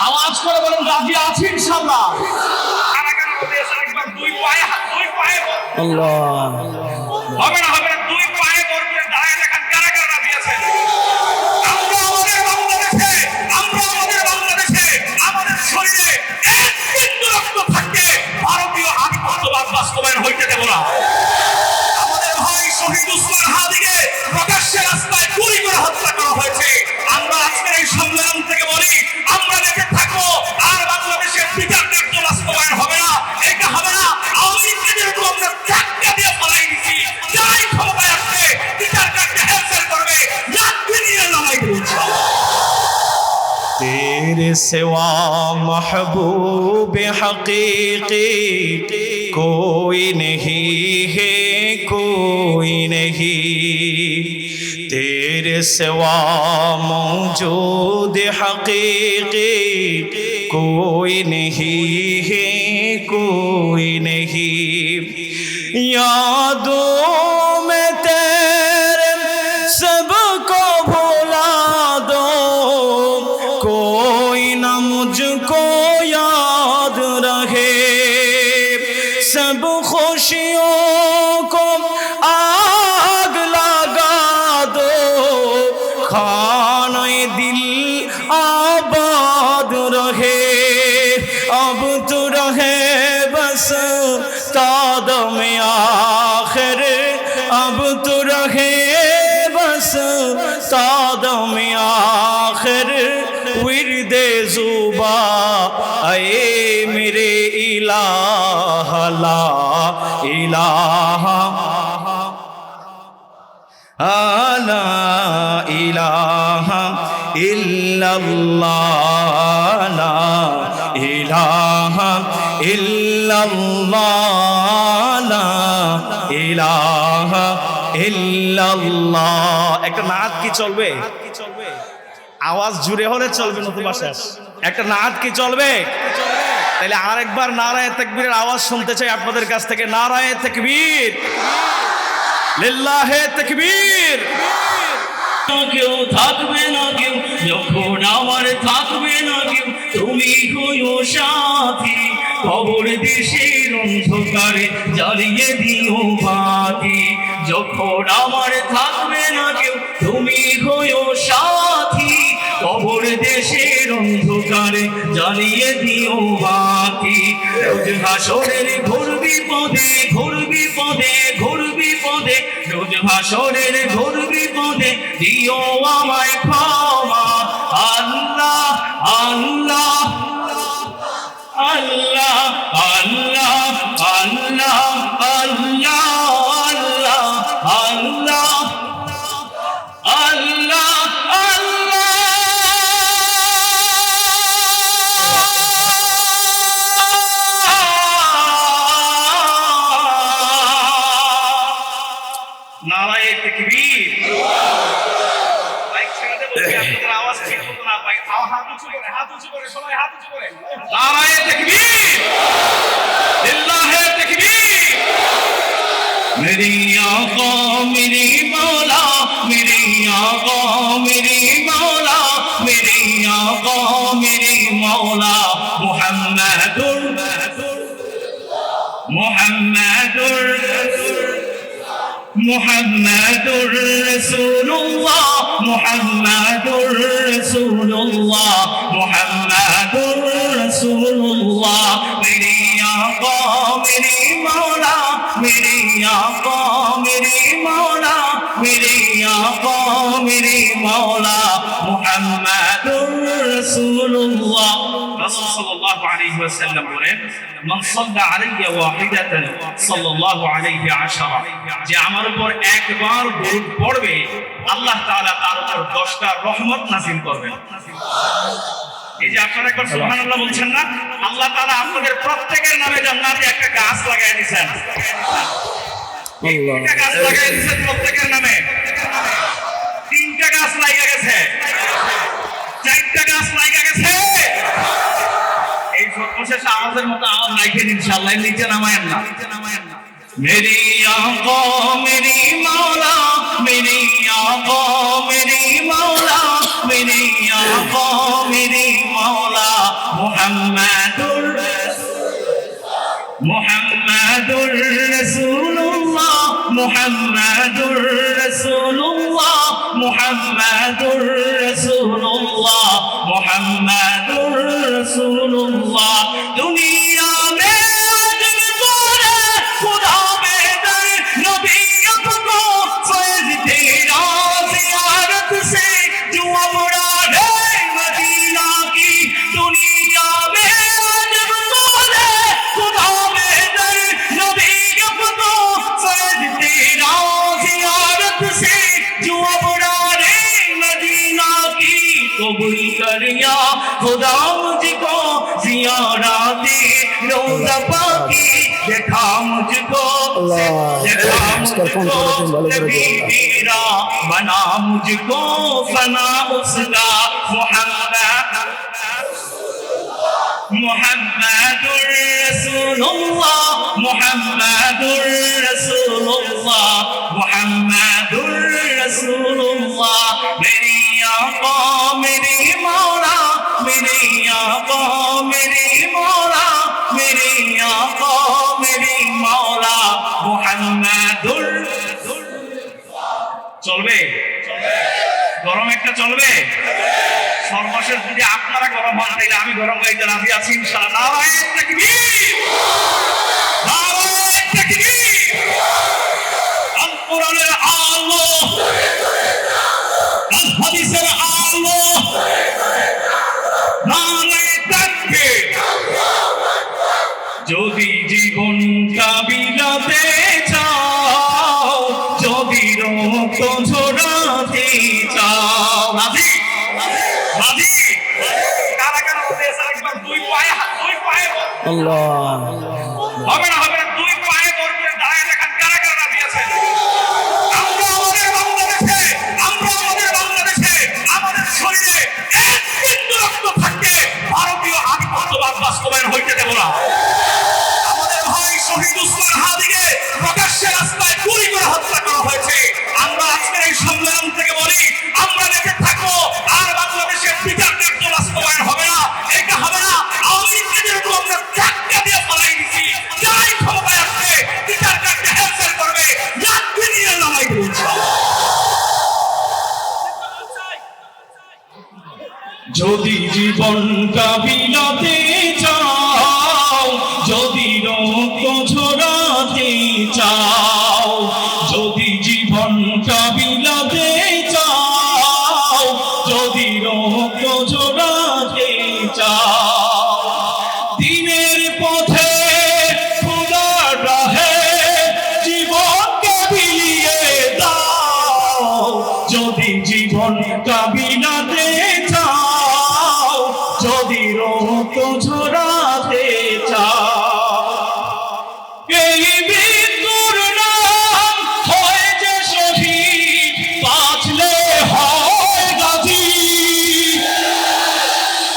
আওয়াজ করে বলেন রাজি আছি ইনশাআল্লাহ। আল্লাহ হবে না হবে না, দুই পায়ে বর করে দাঁড়ায় দেখান কারা কারা রাজি আছেন। আমরা আমাদের বাংলাদেশে আমাদের শরীরে এক বিন্দু রক্ত থাকতে ভারতীয় আধিপত্যবাদ বাস্তবায়ন হইতে দেব না। আমাদের ভাই শহীদ উসমান হাদিকে প্রকাশ্যে রাস্তায় গুলি করে হত্যা করা হয়েছে। আমরা আজকের এই সম্মেলন থেকে বলি, আমরা দেখে থাকবো আর বাংলাদেশের বিচার ন্যায্য বাস্তবায়ন হবে না। এটা হবে না। আওয়ামী লীগকে যেরকম আমরা ধাক্কা দিয়ে ফলাই দিচ্ছি, যাই ক্ষমতায় আসবে বিচার ন্যায্য হেরফের করবে, লাঠি নিয়ে লড়াই দেব ইনশাআল্লাহ। तेरे सिवा महबूब हकीकी कोई नहीं है, कोई नहीं। तेरे सिवा मौजूद हकीकी कोई नहीं है, कोई नहीं। यादों में तेरे सबको भुला दो, कोई न मुझको याद रहे। सब खुशियों को आग लगा दो, खाने दिल आबाद रहे। अब तो रहे बस तादम आखिर, अब तो रहे बस तादम आखिर। विरदे जुबा आए मेरे इलाह, ला इलाहा ला इलाहा इल्लल्लाह, ला इलाहा इल्लल्लाह, ला इलाहा ইল্লাল্লাহ। একটা নাত কি চলবে? আওয়াজ জুড়ে হলে চলবে, নতুবা শেষ। একটা নাত কি চলবে? তাহলে আরেকবার নারায়ে তাকবীরের আওয়াজ শুনতে চাই আপনাদের কাছ থেকে। নারায়ে তাকবীর, লিল্লাহে তাকবীর। কেউ থাকবে না কেউ, যখন আমার থাকবে না কেউ, তুমি হইও সাথী। খবর দেশের অন্ধকারে জ্বালিয়ে দিও বাতি। যখন আমার থাকবে না কেউ, তুমি হইও সাথী। খবর দেশের অন্ধকারে জ্বালিয়ে দিও বাতি। রোজ হাসরের ঘোর বিপদে, ঘোর বিপদে, ঘোর বিপদে, রোজ হাসরের ঘোর বিপদে দিও আমায় ক্ষমা। আল্লাহ আল্লাহ আল্লাহ আল্লাহ আল্লাহ আল্লাহ আল্লাহ আল্লাহ নারায়ে তাকবীর। আওয়াজ ঠিক মতো না পাই, হাত উঁচু করে, হাত উঁচু করে, সবাই হাত উঁচু করে। নারায়ে তাকবীর, লিল্লাহে তাকবীর। মেরি আকা মেরি মৌলা, মেরি আকা মেরি মৌলা, মেরি আকা মেরি মৌলা। মুহাম্মাদুর মুহাম্মাদুর মুহাম্মাদুর রাসূলুল্লাহ, মুহাম্মাদুর রাসূলুল্লাহ, মুহাম্মাদুর রাসূলুল্লাহ। মেরি আকা মেরি মৌলা, মেরি আকা মেরি মৌলা, মেরি আকা মেরি মৌলা। মুহাম্মাদুর রাসূলুল্লাহ। রাসূল সাল্লাল্লাহু আলাইহি ওয়াসাল্লাম বলেন, মান সাল্লা আলাইয়া ওয়াহিদাতান সাল্লাল্লাহু আলাইহি আশারা। যে আমার উপর একবার দরুদ পড়বে, আল্লাহ তাআলা তার উপর 10টা রহমত নাযিল করবেন। এই যে আপনারা একবার সুবহানাল্লাহ বলছেন না, আল্লাহ তাআলা আপনাদের প্রত্যেকের নামে জান্নাতে একটা গাছ লাগায় দিয়েছেন। একটা গাছ লাগায় দিয়েছেন প্রত্যেকের নামে। 3টা গাছ লাগা গেছে, 4টা গাছ লাগা গেছে। এই সর্বশেষ আওয়াজের মতো আওয়াজ রাখেন ইনশাআল্লাহ, নিচে নামায়েন না। मेरी आका मेरी मौला, मेरी आका मेरी मौला, मेरी आका मेरी मौला। মুহাম্মাদুর মুহাম্মাদুর রাসূলুল্লাহ মুহাম্মাদুর রাসূলুল্লাহ মুহাম্মাদুর রাসূলুল্লাহ মুহাম্মাদুর রাসূলুল্লাহ দুনিয়া মে আজম করে खुदा बेहतर नबी को फैज तेरा ज़ियारत से जो अमरा है मदीना की दुनिया में आजम करे खुदा बेहतर नबी को फैज तेरा ज़ियारत से जो अमरा है मदीना की कबूल कर या खुदा मुझको ज़ियारत रोज़ा पाकी देखा मुझको देखा मुझको नबी तेरा बना मुझको फना उसका मुहम्मदुर रसूलुल्लाह मुहम्मदुर रसूलुल्लाह मुहम्मदुर रसूलुल्लाह मेरी आका मेरी मौला मेरी आका मेरी मौला मेरी आका मेरी मौला मुहम्मदुर চলবে গরম একটা চলবে সর্বশেষ যদি আপনারা গরম হন তাহলে আমি গরম গাইতে রাজি আছি ইনশাআল্লাহ নারায়ে তাকবীর নারায়ে তাকবীর আল কোরআনের আলো আল হাদিসের আলো নারায়ে তাকবীর যদি জীবনটা বিলাতে চাও যদি রক্ত ঝরাতে চাও রাজি রাজি কারা কারা বলতে একবার দুই পায়ে আল্লাহ হবে না দুই পায়ে বর করে দাঁড়িয়ে রাখার কারা কারা রাজি আছেন আমরা আমাদের বাংলাদেশে আমাদের শরীরে এক বিন্দু রক্ত থাকতে ভারতীয় আধিপত্যবাদ বাস্তবায়ন হইতে দেব না আমাদের ভাই শহীদ উসমান হাদিকে প্রকাশ্যে রাস্তায় গুলি করে হত্যা করা হয়েছে আমরা আজকের এই সম্মেলন থেকে বলি আমরা দেখে থাকবো আর বাংলাদেশের বিচার ন্যায্য বাস্তবায়ন হবে না এটা হবে না আওয়ামী লীগকে যেরকম আমরা ধাক্কা দিয়ে ফলাই দিচ্ছি যাই ক্ষমতায় আসবে বিচার কার্যে হেলফেল করবে লাঠি নিয়ে লড়াই করবে যদি জীবনটা বিলাতে চাও যদি রক্ত ঝরাতে চাও যদি জীবনটা বিলাতে চাও যদি রক্ত ঝরাতে চাও দিনের পথে খোদার রাহে জীবনকে বিলিয়ে দাও যদি জীবনটা বিলাতে চাও যদি রক্ত ঝরাতে চাও এই মৃত্যুর নাম হয় যে শহীদ বাঁচলে হয় গাজী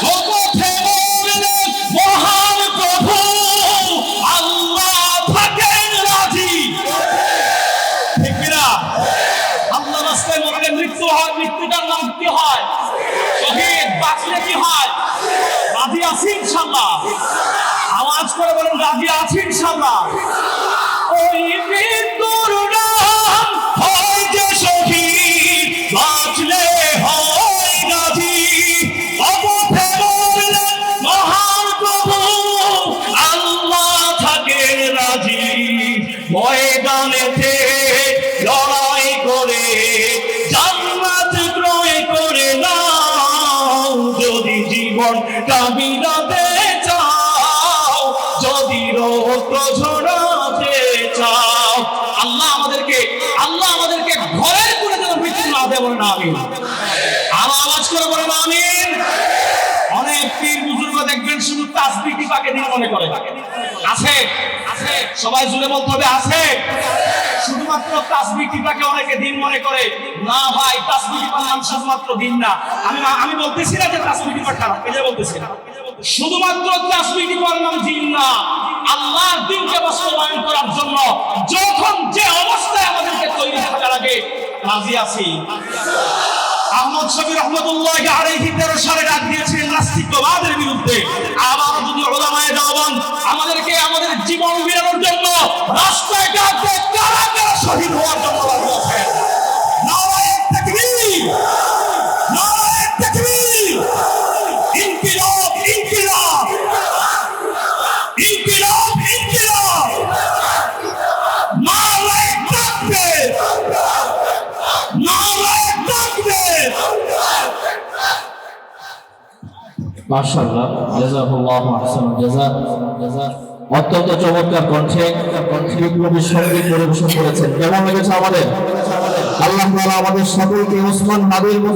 ও পথে মরলে মহান প্রভু আল্লাহ থাকেন রাজি ঠিক কিনা আল্লাহ রাস্তায় মরলে মৃত্যু হয় মৃত্যুটার নাম কি হয় শহীদ বাঁচলে কি হয় রাজি আছি ইনশাআল্লাহ আওয়াজ করে বলেন রাজি আছি ইনশাআল্লাহ ওই মৃত্যুর নাম হয় যে শহীদ বাঁচলে হয় গাজী অপথে মরলে মহান প্রভু আল্লাহ থাকেন রাজি ময়দানেতে লড়াই করে জান্নাত ক্রয় করে নাও যদি জীবনটা বিলাতে চাও যদি রক্ত ঝরাতে চাও আল্লাহ আমাদেরকে ঘরের করে যেন মৃত্যু না দেয় বলেন আমিন আর আওয়াজ করে বলেন আমিন অনেক পীর বুজুর্গ দেখবেন শুধু তাসবিহ টিপাকে দিন মনে করে আছে আছে সবাই জুড়ে বলতে হবে আছে শুধুমাত্র তাসবিহ টিপাকে অনেকে দিন মনে করে না ভাই তাসবিহ টিপার নাম শুধুমাত্র দিন না আমি বলতেছি না যে তাসবিহ টিপা খারাপ এটা বলতেছি না শুধুমাত্র তাসবিহ টিপার নাম দিন না আল্লাহর দ্বীনকে বাস্তবায়ন করার জন্য যখন যে অবস্থায় আমাদেরকে তৈরি থাকা লাগে রাজি আছি আহমদ শফি রহমতুল্লাহ আলাইহি 13 সালে ডাক দিয়েছিলেন নাস্তিকবাদের বিরুদ্ধে মাশাআল্লাহ, জাযাকাল্লাহু আহসানাল জাযা। অত্যন্ত চমৎকার কণ্ঠে বিপ্লবী সঙ্গীত পরিবেশন করেছেন। কেমন লেগেছে আমাদের? আল্লাহ তাআলা আমাদের সকলকে ওসমান হাদির মতো